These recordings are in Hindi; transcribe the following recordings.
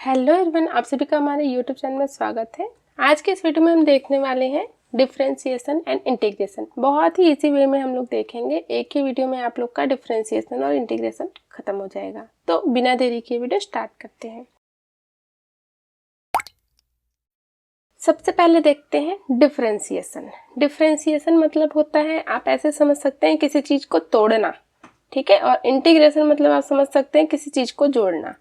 हेलो एवरीवन, आप सभी का हमारे यूट्यूब चैनल में स्वागत है। आज के इस वीडियो में हम देखने वाले हैं डिफरेंशिएशन एंड इंटीग्रेशन। बहुत ही इजी वे में हम लोग देखेंगे। एक ही वीडियो में आप लोग का डिफरेंशिएशन और इंटीग्रेशन खत्म हो जाएगा। तो बिना देरी के वीडियो स्टार्ट करते हैं। सबसे पहले देखते हैं डिफरेंशिएशन। डिफरेंशिएशन मतलब होता है, आप ऐसे समझ सकते हैं, किसी चीज को तोड़ना, ठीक है। और इंटीग्रेशन मतलब आप समझ सकते हैं किसी चीज को जोड़ना,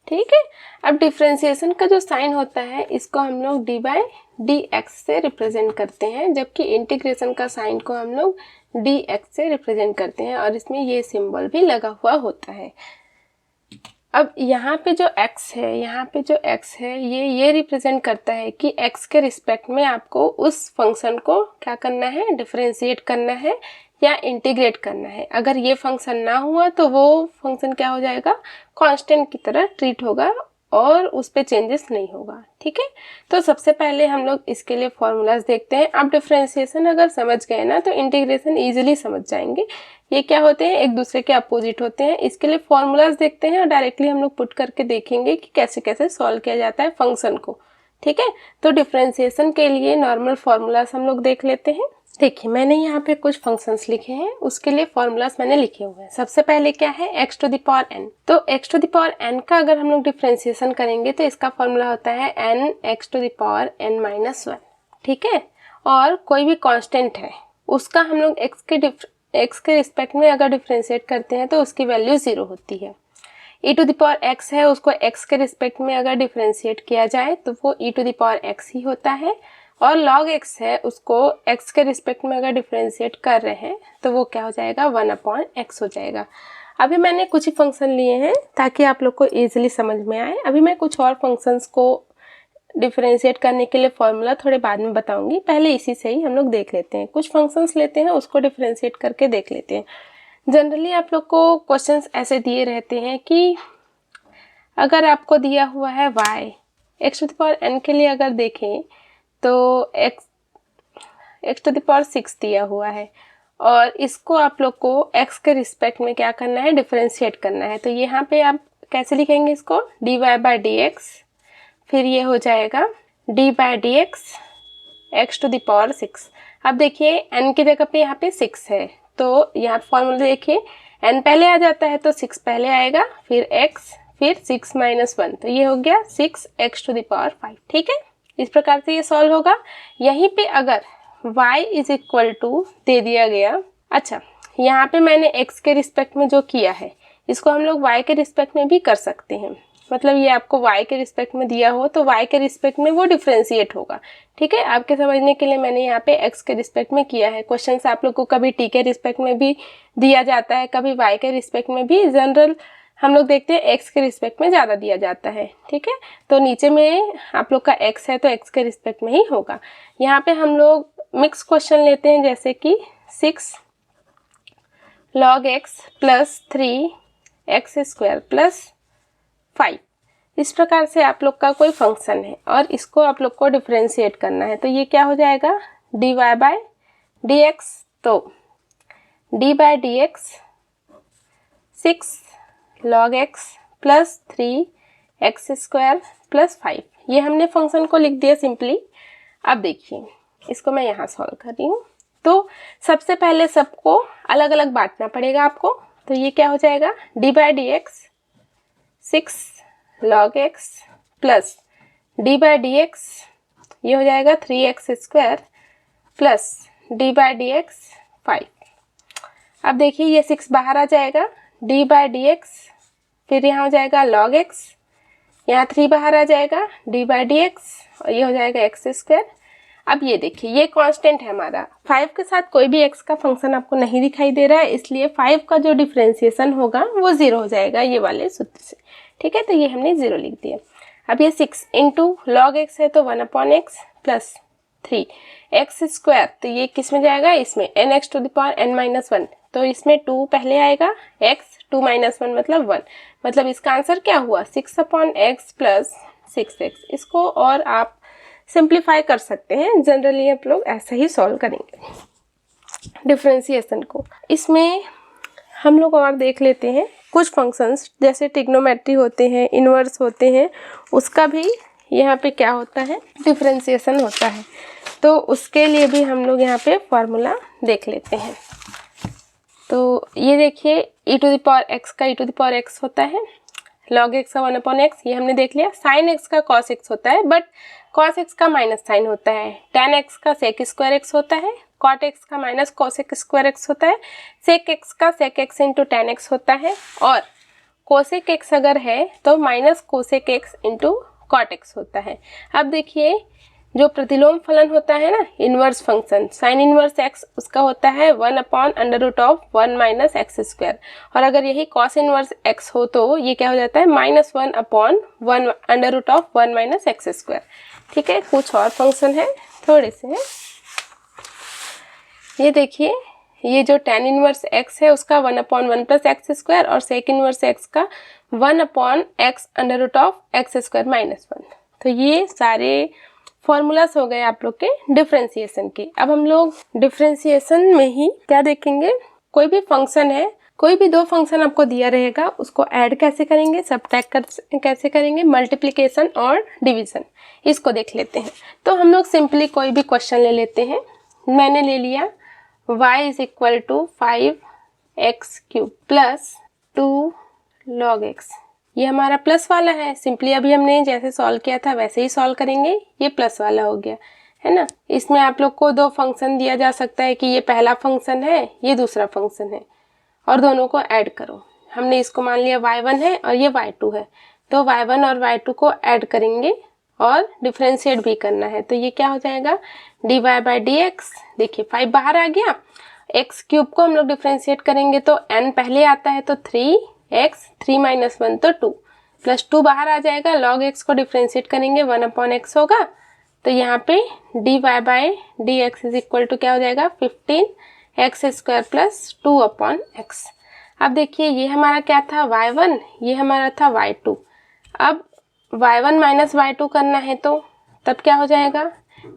ठीक है। अब डिफरेंशिएशन का जो साइन होता है इसको हम लोग डी बाई डी एक्स से रिप्रेजेंट करते हैं, जबकि इंटीग्रेशन का साइन को हम लोग डी एक्स से रिप्रेजेंट करते हैं और इसमें ये सिंबल भी लगा हुआ होता है। अब यहाँ पे जो x है, यहाँ पे जो x है ये रिप्रेजेंट करता है कि x के रिस्पेक्ट में आपको उस फंक्शन को क्या करना है, डिफरेंशिएट करना है या इंटीग्रेट करना है। अगर ये फंक्शन ना हुआ तो वो फंक्शन क्या हो जाएगा, कांस्टेंट की तरह ट्रीट होगा और उस पे चेंजेस नहीं होगा, ठीक है। तो सबसे पहले हम लोग इसके लिए फॉर्मूलाज देखते हैं। आप डिफरेंशिएशन अगर समझ गए ना तो इंटीग्रेशन इजीली समझ जाएंगे। ये क्या होते हैं, एक दूसरे के अपोजिट होते हैं। इसके लिए फॉर्मूलाज देखते हैं और डायरेक्टली हम लोग पुट करके देखेंगे कि कैसे कैसे सॉल्व किया जाता है फंक्शन को, ठीक है। तो डिफरेंशिएशन के लिए नॉर्मल फॉर्मूलाज हम लोग देख लेते हैं। देखिए, मैंने यहाँ पे कुछ फंक्शंस लिखे हैं, उसके लिए फॉर्मूलाज मैंने लिखे हुए हैं। सबसे पहले क्या है, x to the power n। तो x to the power n का अगर हम लोग डिफरेंशिएशन करेंगे तो इसका फॉर्मूला होता है n x to the power n minus 1, ठीक है। और कोई भी कांस्टेंट है उसका हम लोग x के रिस्पेक्ट में अगर डिफरेंशिएट करते हैं तो उसकी वैल्यू 0 होती है। e to the power x है, उसको x के रिस्पेक्ट में अगर डिफरेंशिएट किया जाए तो वो e to the power x ही होता है। और log x है, उसको x के रिस्पेक्ट में अगर डिफरेंशिएट कर रहे हैं तो वो क्या हो जाएगा, 1/x हो जाएगा। अभी मैंने कुछ ही फंक्शन लिए हैं ताकि आप लोग को इजीली समझ में आए। अभी मैं कुछ और फंक्शंस को डिफरेंशिएट करने के लिए फॉर्मूला थोड़े बाद में बताऊंगी, पहले इसी से ही हम लोग देख लेते हैं। कुछ फंक्शंस लेते हैं, उसको डिफरेंशिएट करके देख लेते हैं। जनरली आप लोग को क्वेश्चंस ऐसे दिए रहते हैं कि अगर आपको दिया हुआ है y, x to the power n के लिए अगर देखें तो x टू द पावर 6 दिया हुआ है और इसको आप लोग को x के रिस्पेक्ट में क्या करना है, डिफरेंशिएट करना है। तो यहाँ पे आप कैसे लिखेंगे इसको, dy बाई डी एक्स, फिर ये हो जाएगा d by d x x to the power 6। अब देखिए n की जगह पे यहाँ पे 6 है तो यहाँ फॉर्मूला देखिए, n पहले आ जाता है तो 6 पहले आएगा, फिर x, फिर 6 माइनस 1, तो ये हो गया 6x टू द पावर 5, ठीक है। इस प्रकार से ये सॉल्व होगा। यहीं पे अगर y इज इक्वल टू दे दिया गया, अच्छा यहाँ पे मैंने x के रिस्पेक्ट में जो किया है इसको हम लोग y के रिस्पेक्ट में भी कर सकते हैं। मतलब ये आपको y के रिस्पेक्ट में दिया हो तो y के रिस्पेक्ट में वो डिफरेंशिएट होगा, ठीक है। आपके समझने के लिए मैंने यहाँ पे x के रिस्पेक्ट में किया है। क्वेश्चन से आप लोग को कभी t के रिस्पेक्ट में भी दिया जाता है, कभी y के रिस्पेक्ट में भी। जनरल हम लोग देखते हैं x के रिस्पेक्ट में ज़्यादा दिया जाता है, ठीक है। तो नीचे में आप लोग का x है तो x के रिस्पेक्ट में ही होगा। यहाँ पे हम लोग मिक्स क्वेश्चन लेते हैं, जैसे कि 6 log x plus 3x square plus 5। इस प्रकार से आप लोग का कोई फंक्शन है और इसको आप लोग को डिफरेंशिएट करना है तो ये क्या हो जाएगा, dy बाई डी एक्स। तो d by d x 6 log x plus 3x square plus 5, ये हमने फंक्शन को लिख दिया सिंपली। अब देखिए इसको मैं यहाँ सॉल्व कर रही हूँ। तो सबसे पहले सबको अलग अलग बांटना पड़ेगा आपको। तो ये क्या हो जाएगा, d by d x 6 log x plus d by d x, ये हो जाएगा 3x square plus d by d x 5। अब देखिए ये 6 बाहर आ जाएगा, d बाई डी एक्स, फिर यहाँ हो जाएगा log x, यहाँ 3 बाहर आ जाएगा, d बाई डी एक्स, और ये हो जाएगा x स्क्वायर। अब ये देखिए ये कांस्टेंट है हमारा। 5 के साथ कोई भी x का फंक्शन आपको नहीं दिखाई दे रहा है, इसलिए 5 का जो डिफरेंशिएशन होगा वो 0 हो जाएगा ये वाले सूत्र से, ठीक है। तो ये हमने 0 लिख दिया। अब ये 6 इंटू log x है तो 1/x प्लस 3x स्क्वायर, तो ये किस में जाएगा, इसमें nx to the power n minus 1, तो इसमें 2 पहले आएगा, x 2 माइनस 1 मतलब 1, मतलब इसका आंसर क्या हुआ, 6/x प्लस 6x। इसको और आप सिंप्लीफाई कर सकते हैं। जनरली आप लोग ऐसे ही सॉल्व करेंगे डिफरेंशिएशन को। इसमें हम लोग और देख लेते हैं कुछ फंक्शंस जैसे ट्रिग्नोमेट्री होते हैं, इनवर्स होते हैं, उसका भी यहाँ पे क्या होता है, डिफरेंशिएशन होता है। तो उसके लिए भी हम लोग यहाँ पे फॉर्मूला देख लेते हैं। तो ये देखिए e⁻x का e⁻x होता है, log x का 1/x, ये हमने देख लिया। sin x का cos x होता है, बट cos x का माइनस साइन होता है। tan x का sec² x होता है, cot x का माइनस cosec² x होता है, sec x का sec x into tan x होता है, और cosec x अगर है तो minus cosec x into cot x होता है। अब देखिए जो प्रतिलोम फलन होता है ना, inverse function sine inverse x, उसका होता है 1/√1 माइनस x², और अगर यही कॉस इनवर्स x हो तो ये क्या हो जाता है, -1/1 माइनस x²। ठीक है, कुछ और फंक्शन है थोड़े से हैं। ये देखिए ये जो tan इनवर्स x है उसका 1/1 प्लस x², और सेक इनवर्स x का 1/x√x² माइनस 1। तो ये सारे फॉर्मूलास हो गए आप लोग के डिफरेंशिएशन के। अब हम लोग डिफरेंशिएशन में ही क्या देखेंगे, कोई भी फंक्शन है, कोई भी दो फंक्शन आपको दिया रहेगा, उसको ऐड कैसे करेंगे, सबट्रैक्ट कैसे करेंगे, मल्टीप्लिकेशन और डिवीजन, इसको देख लेते हैं। तो हम लोग सिंपली कोई भी क्वेश्चन ले लेते हैं। मैंने ले लिया y = 5x³ plus 2 log x, ये हमारा प्लस वाला है। सिंपली अभी हमने जैसे सॉल्व किया था वैसे ही सॉल्व करेंगे, ये प्लस वाला हो गया है ना। इसमें आप लोग को दो फंक्शन दिया जा सकता है कि ये पहला फंक्शन है, ये दूसरा फंक्शन है, और दोनों को ऐड करो। हमने इसको मान लिया y1 है और ये y2 है, तो y1 और y2 को ऐड करेंगे और डिफरेंशिएट भी करना है। तो ये क्या हो जाएगा, dy/dx। देखिए 5 बाहर आ गया, x³ को हम लोग डिफरेंशिएट करेंगे तो n पहले आता है तो 3x, 3 - 1 तो 2, प्लस 2 बाहर आ जाएगा, log x को डिफरेंशिएट करेंगे 1/x होगा। तो यहाँ पे dy/dx = क्या हो जाएगा, 15x² प्लस 2/x। अब देखिए ये हमारा क्या था, y1, ये हमारा था y2। अब y1 माइनस y2 करना है तो तब क्या हो जाएगा,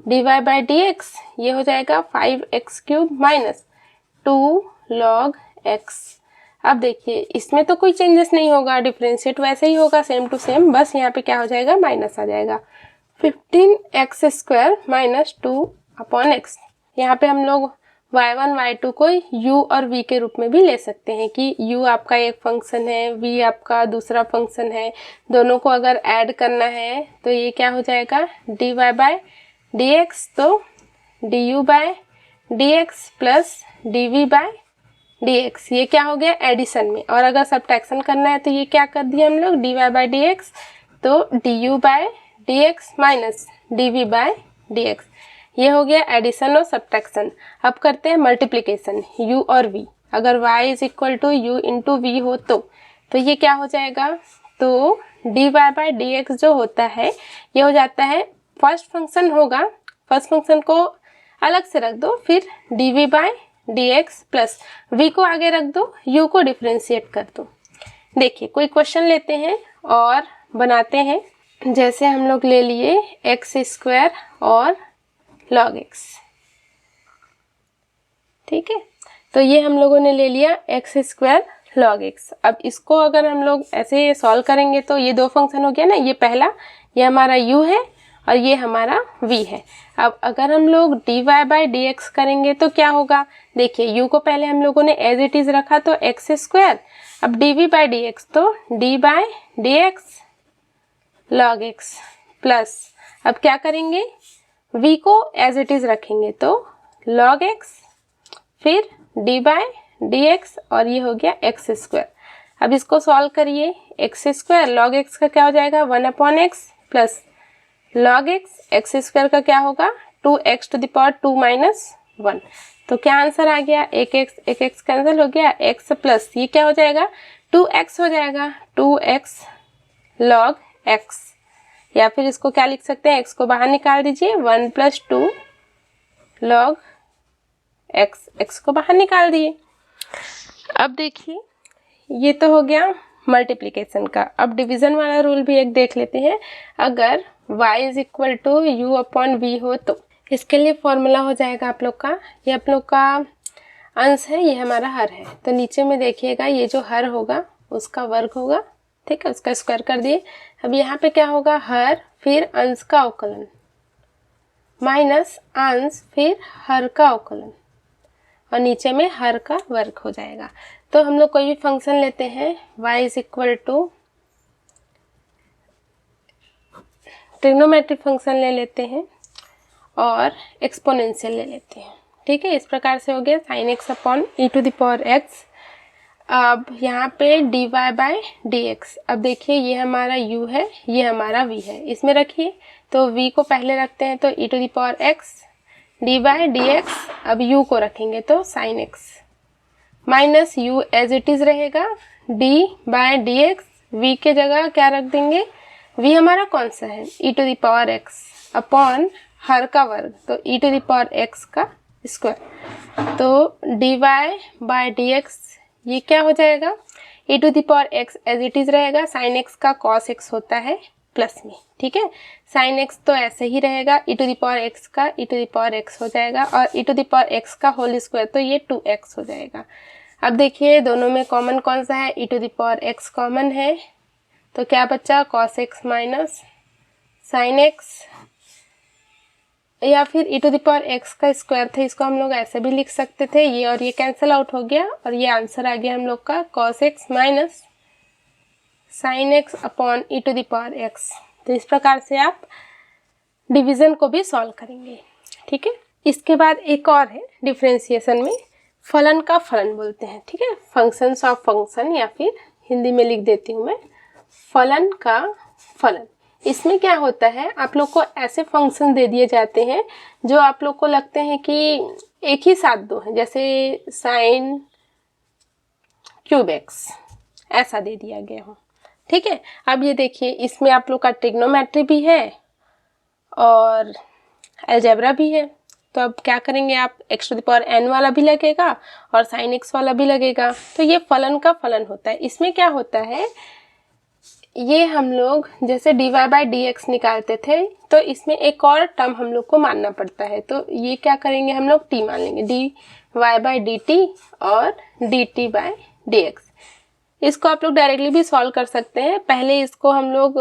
dy/dx ये हो जाएगा 5x³ माइनस 2 log x। अब देखिए इसमें तो कोई चेंजेस नहीं होगा, डिफरेंशिएट वैसे ही होगा सेम टू सेम, बस यहाँ पे क्या हो जाएगा, माइनस आ जाएगा 15x² माइनस 2/x। यहाँ पे हम लोग y1 y2 को u और v के रूप में भी ले सकते हैं कि u आपका एक फंक्शन है, v आपका दूसरा फंक्शन है, दोनों को अगर ऐड करना है तो ये क्या हो जाएगा, dy/dx, तो du/dx प्लस dv/dx, ये क्या हो गया एडिशन में। और अगर सब्ट्रैक्शन करना है तो ये क्या कर दिया हम लोग, dy/dx, तो du/dx माइनस dv/dx, ये हो गया एडिशन और सब्ट्रैक्शन। अब करते हैं मल्टीप्लिकेशन, u और v। अगर y = u इंटू v हो तो ये क्या हो जाएगा, तो dy/dx जो होता है ये हो जाता है, फर्स्ट फंक्शन होगा, फर्स्ट फंक्शन को अलग से रख दो, फिर dv/dx प्लस v को आगे रख दो, u को डिफरेंशिएट कर दो। देखिए कोई क्वेश्चन लेते हैं और बनाते हैं। जैसे हम लोग ले लिए x² और log x, ठीक है, तो ये हम लोगों ने ले लिया x² log x। अब इसको अगर हम लोग ऐसे सॉल्व करेंगे तो ये दो फंक्शन हो गया ना, ये पहला, ये हमारा u है और ये हमारा v है। अब अगर हम लोग dy/dx करेंगे तो क्या होगा, देखिए u को पहले हम लोगों ने एज इट इज रखा तो x², अब dv/dx तो d/dx log x प्लस, अब क्या करेंगे, v को एज इट इज रखेंगे तो log x, फिर d/dx, और ये हो गया x²। अब इसको सॉल्व करिए, x² log x का क्या हो जाएगा, 1/x plus log x, x² का क्या होगा, 2x⁻² माइनस 1। तो क्या आंसर आ गया, एक x कैंसिल हो गया, x प्लस ये क्या हो जाएगा, 2x हो जाएगा, 2x log x, या फिर इसको क्या लिख सकते हैं, x को बाहर निकाल दीजिए, 1 + 2 log x, x को बाहर निकाल दिए। अब देखिए ये तो हो गया मल्टीप्लिकेशन का। अब डिवीजन वाला रूल भी एक देख लेते हैं। अगर y = u/v हो तो इसके लिए फॉर्मूला हो जाएगा आप लोग का, ये आप लोग का अंश है, ये हमारा हर है, तो नीचे में देखिएगा ये जो हर होगा उसका वर्ग होगा, ठीक है, उसका स्क्वायर कर दिए। अब यहाँ पे क्या होगा, हर फिर अंश का अवकलन माइनस अंश फिर हर का अवकलन और नीचे में हर का वर्ग हो जाएगा। तो हम लोग कोई भी फंक्शन लेते हैं, y is equal to trigonometric function ले लेते हैं और एक्सपोनेंशियल ले लेते हैं, ठीक है। इस प्रकार से हो गया sin x upon e to the power x। अब यहाँ पे dy बाय dx, अब देखिए ये हमारा u है, ये हमारा v है, इसमें रखिए तो v को पहले रखते हैं तो e to the power x dy dx, अब u को रखेंगे तो sin x minus u as it is रहेगा, d बाय dx, v के जगह क्या रख देंगे, v हमारा कौन सा है, e to the power x upon हर का वर्ग तो e to the power x का स्क्वायर, तो dy बाय dx ये क्या हो जाएगा, e to the power x as it is रहेगा, sin x का cos x होता है प्लस में, ठीक है। sin x तो ऐसे ही रहेगा, e to the power x का e to the power x हो जाएगा और e to the power x का होल स्क्वायर तो ये 2x हो जाएगा। अब देखिए दोनों में कॉमन कौन सा है, e to the power x common है तो क्या बचा, cos x minus sin x या फिर e to the power x का स्क्वायर था, इसको हम लोग ऐसे भी लिख सकते थे, ये और ये कैंसिल आउट हो गया और ये आंसर आ गया हम लोग का cos x minus sin x upon e to the power x। तो इस प्रकार से आप डिवीजन को भी सॉल्व करेंगे, ठीक है। इसके बाद एक और है डिफरेंशिएशन में फलन का फलन बोलते हैं, ठीक है, फंक्शंस ऑफ फंक्शन या फिर हिंदी में लिख देती हूँ मैं फलन का फलन। इसमें क्या होता है, आप लोग को ऐसे फंक्शन दे दिए जाते हैं जो आप लोग को लगते हैं कि एक ही साथ दो हैं, जैसे साइन क्यूब एक्स ऐसा दे दिया गया हो, ठीक है। अब ये देखिए इसमें आप लोग का ट्रिग्नोमेट्री भी है और अलजेब्रा भी है, तो अब क्या करेंगे आप, x to the power n वाला भी लगेगा और sin x वाला भी लगेगा, तो ये फलन का फलन होता है। इसमें क्या होता है, ये हम लोग जैसे dy बाई dx निकालते थे तो इसमें एक और टर्म हम लोग को मानना पड़ता है, तो ये क्या करेंगे हम लोग t मान लेंगे, dy बाई dt और dt बाई dx। इसको आप लोग डायरेक्टली भी सॉल्व कर सकते हैं, पहले इसको हम लोग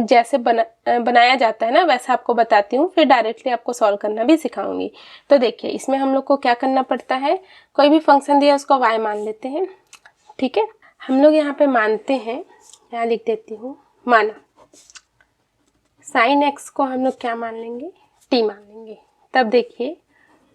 जैसे बनाया जाता है ना वैसा आपको बताती हूँ, फिर डायरेक्टली आपको सॉल्व करना भी सिखाऊंगी। तो देखिए इसमें हम लोग को क्या करना पड़ता है, कोई भी फंक्शन दिया उसको y मान लेते हैं, ठीक है। हम लोग यहाँ पे मानते हैं, यहाँ लिख देती हूँ, माना sin x को हम लोग क्या मान लेंगे, t मान लेंगे। तब देखिए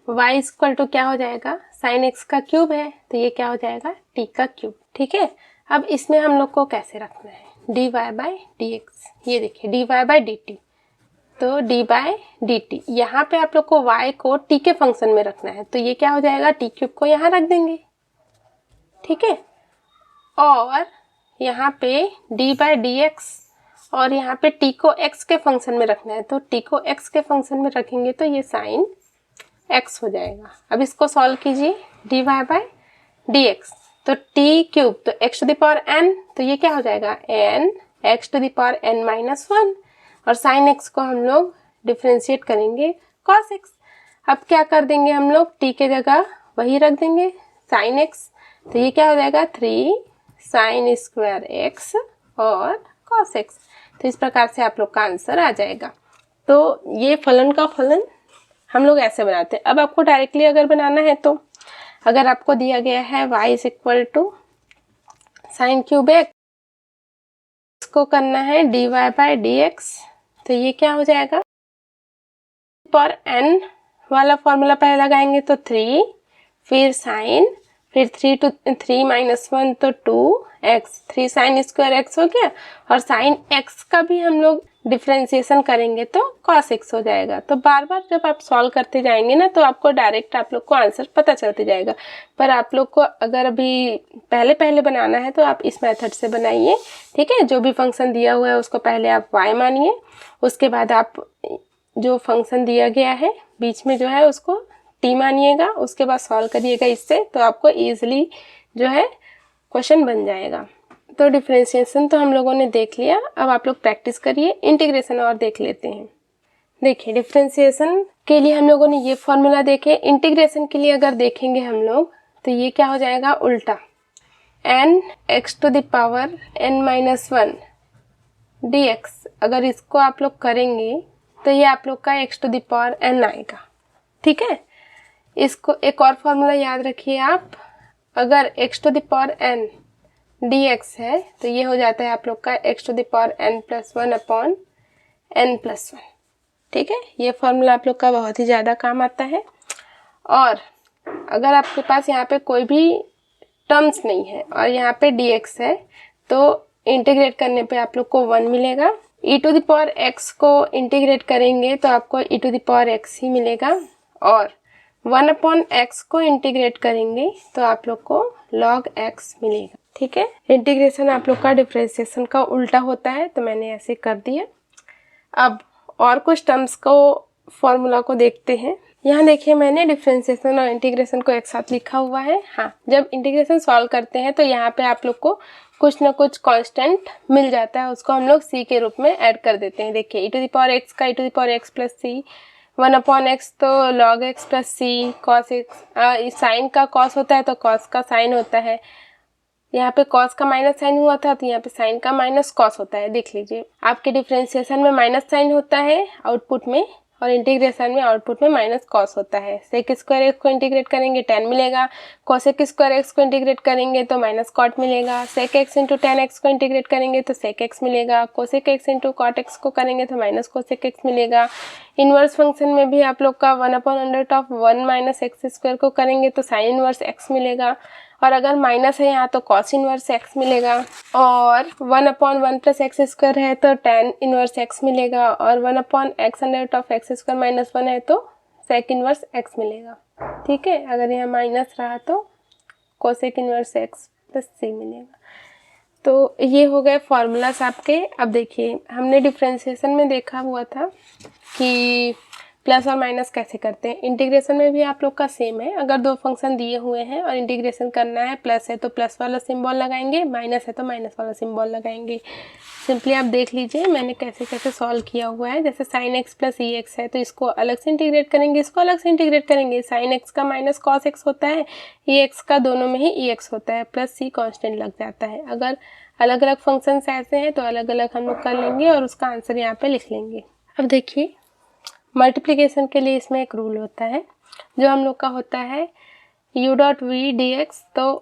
y इक्वल टू क्या हो जाएगा, sin x का क्यूब है तो ये क्या हो जाएगा, t का क्यूब, ठीक है। अब इसमें हम लोग को कैसे रखना है, dy बाई dx, ये देखिए dy बाई dt, तो dy बाई dt, यहाँ पे आप लोग को y को t के फंक्शन में रखना है तो ये क्या हो जाएगा, t क्यूब को यहाँ रख देंगे, ठीक है। और यहाँ पे dy बाई dx और यहाँ पे t को x के फंक्शन में रखना है तो t को x के फंक्शन में रखेंगे तो ये sin x हो जाएगा। अब इसको सॉल्व कीजिए, dy बाई dx तो t क्यूब तो x to the power n, तो ये क्या हो जाएगा n x to the power n minus 1 और sin x को हम लोग डिफ्रेंशिएट करेंगे cos x। अब क्या कर देंगे हम लोग, t के जगह वही रख देंगे sin x, तो ये क्या हो जाएगा 3 sin स्क्वायर x और cos x। तो इस प्रकार से आप लोग का आंसर आ जाएगा। तो ये फलन का फलन हम लोग ऐसे बनाते हैं। अब आपको डायरेक्टली अगर बनाना है तो अगर आपको दिया गया है y is equal to sine cube x, इसको करना है dy बाई dx, तो ये क्या हो जाएगा, पर n वाला फॉर्मूला पहले लगाएंगे तो 3 फिर साइन फिर 3 माइनस 1 तो 2x, 3 साइन स्क्वायर x हो गया और साइन x का भी हम लोग डिफरेंशिएशन करेंगे तो cos x हो जाएगा। तो बार बार जब आप सॉल्व करते जाएंगे ना तो आपको डायरेक्ट आप लोग को आंसर पता चलते जाएगा, पर आप लोग को अगर अभी पहले पहले बनाना है तो आप इस मेथड से बनाइए, ठीक है। जो भी फंक्शन दिया हुआ है उसको पहले आप y मानिए, उसके बाद आप जो फंक्शन दिया गया है बीच में जो है उसको t मानिएगा, उसके बाद सॉल्व करिएगा इससे, तो आपको ईजिली जो है क्वेश्चन बन जाएगा। तो डिफरेंशिएशन तो हम लोगों ने देख लिया, अब आप लोग प्रैक्टिस करिए, इंटीग्रेशन और देख लेते हैं। देखिए डिफरेंशिएशन के लिए हम लोगों ने ये फॉर्मूला देखे, इंटीग्रेशन के लिए अगर देखेंगे हम लोग तो ये क्या हो जाएगा उल्टा, n x to the power n minus one d x, अगर इसको आप लोग करेंगे तो ये आप लोग का x to the power n आएगा। ठीक है, इसको एक और फॉर्मूला याद रखिए आप, अगर x to the power n d x है तो ये हो जाता है आप लोग का x to the power n plus one upon n plus one. ठीक है, ये फॉर्मूला आप लोग का बहुत ही ज़्यादा काम आता है। और अगर आपके पास यहाँ पे कोई भी टर्म्स नहीं है और यहाँ पे dx है तो इंटीग्रेट करने पे आप लोग को 1 मिलेगा। e to the power x को इंटीग्रेट करेंगे तो आपको e to the power x ही मिलेगा, और 1 अपॉन x को इंटीग्रेट करेंगे तो आप लोग को log x मिलेगा। ठीक है, इंटीग्रेशन आप लोग का डिफरेंशिएशन का उल्टा होता है तो मैंने ऐसे कर दिया। अब और कुछ टर्म्स को फॉर्मूला को देखते हैं। यहाँ देखिए मैंने डिफरेंशिएशन और इंटीग्रेशन को एक साथ लिखा हुआ है। हाँ, जब इंटीग्रेशन सॉल्व करते हैं तो यहाँ पे आप लोग को कुछ ना कुछ कांस्टेंट मिल जाता है, उसको हम लोग c के रूप में ऐड कर देते हैं। देखिए e to the power x का e to the power x plus c, 1 upon x तो log x प्लस सी, cos x साइन का cos होता है तो cos का साइन होता है। यहाँ पे cos का माइनस साइन हुआ था तो यहाँ पे साइन का माइनस cos होता है। देख लीजिए आपके डिफरेंशिएशन में माइनस साइन होता है आउटपुट में, और इंटीग्रेशन में आउटपुट में माइनस cos होता है। सेक स्क्वायर एक्स को इंटीग्रेट करेंगे tan मिलेगा, कोसेक स्क्वायर एक्स को इंटीग्रेट करेंगे तो माइनस cot मिलेगा, sec x into tan x को इंटीग्रेट करेंगे तो सेक एक्स मिलेगा, cosec x into cot x को करेंगे तो माइनस कोसेक एक्स मिलेगा। इनवर्स फंक्शन में भी आप लोग का 1 अपॉन under of 1 minus x square को करेंगे तो साइन इनवर्स एक्स मिलेगा, और अगर माइनस है यहाँ तो कॉस इनवर्स एक्स मिलेगा, और 1 अपॉन 1 प्लस एक्स स्क्वायर है तो tan इनवर्स एक्स मिलेगा, और 1 upon x under of x square minus 1 है तो सेक इनवर्स एक्स मिलेगा। ठीक है, अगर यहाँ माइनस रहा तो कोसेक इनवर्स एक्स प्लस सी मिलेगा। तो ये हो गए फॉर्मूलास आपके। अब देखिए हमने डिफरेंशिएशन में देखा हुआ था कि प्लस और माइनस कैसे करते हैं, इंटीग्रेशन में भी आप लोग का सेम है। अगर दो फंक्शन दिए हुए हैं और इंटीग्रेशन करना है, प्लस है तो प्लस वाला सिंबल लगाएंगे, माइनस है तो माइनस वाला सिंबल लगाएंगे। सिंपली आप देख लीजिए मैंने कैसे कैसे सॉल्व किया हुआ है। जैसे साइन एक्स प्लस ई एक्स है तो इसको अलग से इंटीग्रेट करेंगे, इसको अलग से इंटीग्रेट करेंगे। साइन एक्स का माइनस कॉस एक्स होता है, ई एक्स का दोनों में ही ई एक्स होता है, प्लस सी कॉन्स्टेंट लग जाता है। अगर अलग अलग फंक्शन ऐसे हैं तो अलग अलग हम लोग कर लेंगे और उसका आंसर यहाँ पे लिख लेंगे। अब देखिए मल्टीप्लिकेशन के लिए इसमें एक रूल होता है जो हम लोग का होता है u dot v d x, तो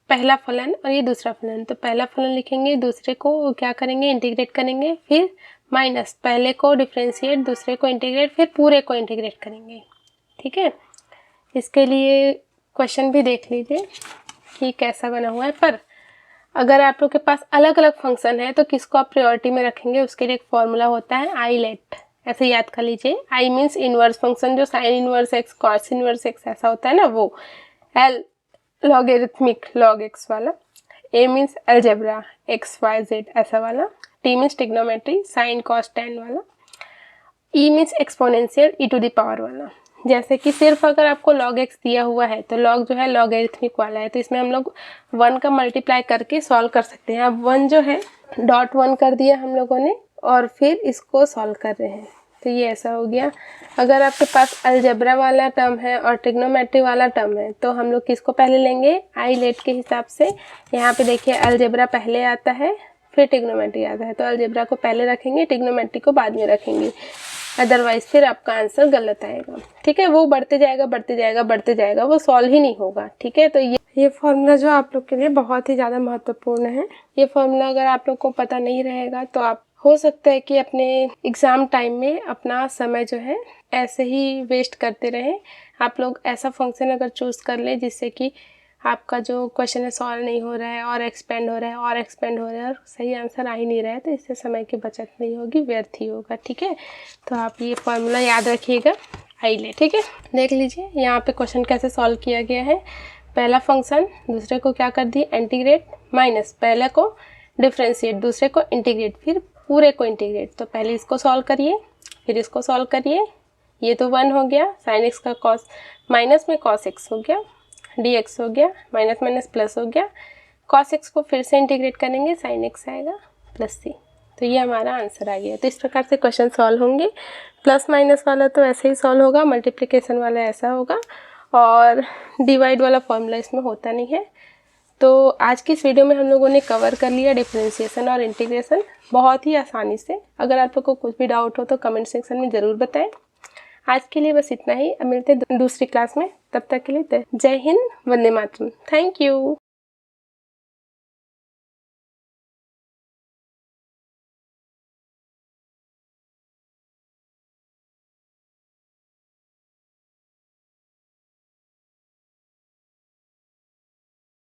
पहला फलन और ये दूसरा फलन, तो पहला फलन लिखेंगे, दूसरे को क्या करेंगे इंटीग्रेट करेंगे, फिर माइनस, पहले को डिफ्रेंशिएट, दूसरे को इंटीग्रेट, फिर पूरे को इंटीग्रेट करेंगे। ठीक है, इसके लिए क्वेश्चन भी देख लीजिए कि कैसा बना हुआ है। पर अगर आप लोग के पास अलग अलग फंक्शन है तो किसको आप प्रायोरिटी में रखेंगे, उसके लिए एक फॉर्मूला होता है आई लेट। ऐसे याद कर लीजिए, आई मीन्स इनवर्स फंक्शन, जो sine inverse x cos inverse x ऐसा होता है ना वो, एल लॉगरिथमिक लॉग एक्स वाला, a means algebra x y z ऐसा वाला, t means trigonometry sine cos tan वाला, e means exponential e to the power वाला। जैसे कि सिर्फ अगर आपको log x दिया हुआ है तो log जो है लॉगरिथमिक वाला है, तो इसमें हम लोग 1 का मल्टीप्लाई करके सॉल्व कर सकते हैं। अब 1 जो है डॉट 1 कर दिया हम लोगों ने और फिर इसको सॉल्व कर रहे हैं, तो ये ऐसा हो गया। अगर आपके पास अलजेब्रा वाला टर्म है और ट्रिग्नोमेट्री वाला टर्म है तो हम लोग किसको पहले लेंगे, आई लेट के हिसाब से। यहाँ पे देखिए अलजेब्रा पहले आता है फिर ट्रिग्नोमेट्री आता है, तो अलजेब्रा को पहले रखेंगे, ट्रिग्नोमेट्री को बाद में रखेंगे, अदरवाइज फिर आपका आंसर गलत आएगा। ठीक है, वो बढ़ते जाएगा बढ़ते जाएगा बढ़ते जाएगा, वो सॉल्व ही नहीं होगा। ठीक है, तो ये फॉर्मूला जो आप लोग के लिए बहुत ही ज़्यादा महत्वपूर्ण है। ये फॉर्मूला अगर आप लोग को पता नहीं रहेगा तो आप हो सकता है कि अपने एग्ज़ाम टाइम में अपना समय जो है ऐसे ही वेस्ट करते रहें। आप लोग ऐसा फंक्शन अगर चूज़ कर लें जिससे कि आपका जो क्वेश्चन है सॉल्व नहीं हो रहा है और एक्सपेंड हो रहा है और एक्सपेंड हो रहा है और सही आंसर आ ही नहीं रहा है, तो इससे समय की बचत नहीं होगी, व्यर्थ ही होगा। ठीक है, तो आप ये फॉर्मूला याद रखिएगा आई ले। ठीक है, देख लीजिए यहाँ पे क्वेश्चन कैसे सॉल्व किया गया है। पहला फंक्शन दूसरे को क्या कर दिए इंटीग्रेट, माइनस पहले को डिफ्रेंशिएट दूसरे को इंटीग्रेट फिर पूरे को इंटीग्रेट। तो पहले इसको सॉल्व करिए फिर इसको सॉल्व करिए, ये तो 1 हो गया, साइन एक्स का कॉस माइनस में कॉस एक्स हो गया, डी एक्स हो गया, माइनस माइनस प्लस हो गया, कॉस एक्स को फिर से इंटीग्रेट करेंगे, साइन एक्स आएगा प्लस सी। तो ये हमारा आंसर आ गया। तो इस प्रकार से क्वेश्चन सॉल्व होंगे। प्लस माइनस वाला तो ऐसे ही सॉल्व होगा, मल्टीप्लिकेशन वाला ऐसा होगा, और डिवाइड वाला फॉर्मूला इसमें होता नहीं है। तो आज की इस वीडियो में हम लोगों ने कवर कर लिया डिफरेंशिएशन और इंटीग्रेशन बहुत ही आसानी से। अगर आप लोग को कुछ भी डाउट हो तो कमेंट सेक्शन में ज़रूर बताएं। आज के लिए बस इतना ही। अब मिलते हैं दूसरी क्लास में। तब तक के लिए जय हिंद, वंदे मातरम। Thank you.